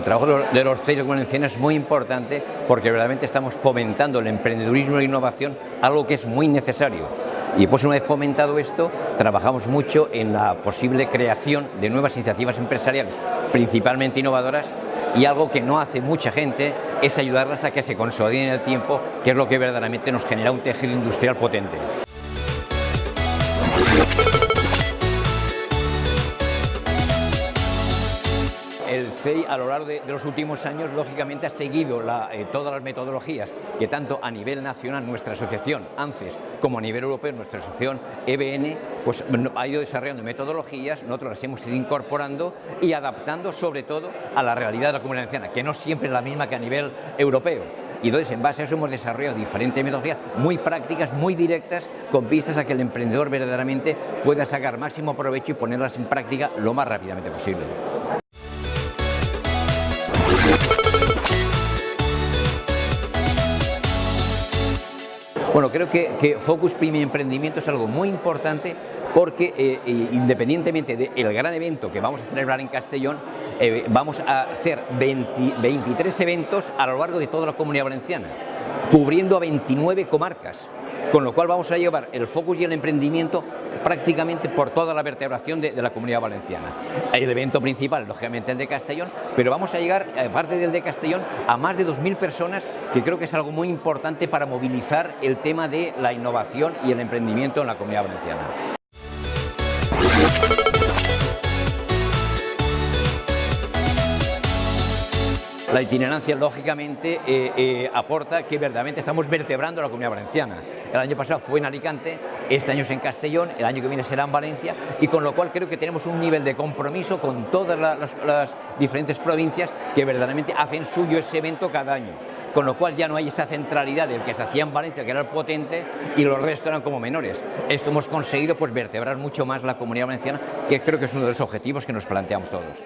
trabajo de los CEIs valencianos es muy importante porque verdaderamente estamos fomentando el emprendedurismo e la innovación, algo que es muy necesario. Y pues una vez fomentado esto, trabajamos mucho en la posible creación de nuevas iniciativas empresariales, principalmente innovadoras, y algo que no hace mucha gente es ayudarlas a que se consoliden en el tiempo, que es lo que verdaderamente nos genera un tejido industrial potente. El CEI a lo largo de los últimos años lógicamente ha seguido todas las metodologías que tanto a nivel nacional nuestra asociación ANCES como a nivel europeo nuestra asociación EBN pues ha ido desarrollando metodologías, nosotros las hemos ido incorporando y adaptando sobre todo a la realidad de la Comunidad Valenciana, que no siempre es la misma que a nivel europeo. Y entonces en base a eso hemos desarrollado diferentes metodologías muy prácticas, muy directas, con vistas a que el emprendedor verdaderamente pueda sacar máximo provecho y ponerlas en práctica lo más rápidamente posible. Bueno, creo que Focus Pyme y Emprendimiento es algo muy importante porque independientemente del gran evento que vamos a celebrar en Castellón, vamos a hacer 23 eventos a lo largo de toda la Comunidad Valenciana, cubriendo a 29 comarcas, con lo cual vamos a llevar el Focus y el emprendimiento prácticamente por toda la vertebración de la Comunidad Valenciana. El evento principal, lógicamente, el de Castellón, pero vamos a llegar, aparte del de Castellón, a más de 2000 personas, que creo que es algo muy importante para movilizar el tema de la innovación y el emprendimiento en la Comunidad Valenciana. La itinerancia, lógicamente, aporta que verdaderamente estamos vertebrando la Comunidad Valenciana. El año pasado fue en Alicante, este año es en Castellón, el año que viene será en Valencia, y con lo cual creo que tenemos un nivel de compromiso con todas las diferentes provincias que verdaderamente hacen suyo ese evento cada año. Con lo cual ya no hay esa centralidad del que se hacía en Valencia, que era el potente, y los restos eran como menores. Esto hemos conseguido pues vertebrar mucho más la Comunidad Valenciana, que creo que es uno de los objetivos que nos planteamos todos.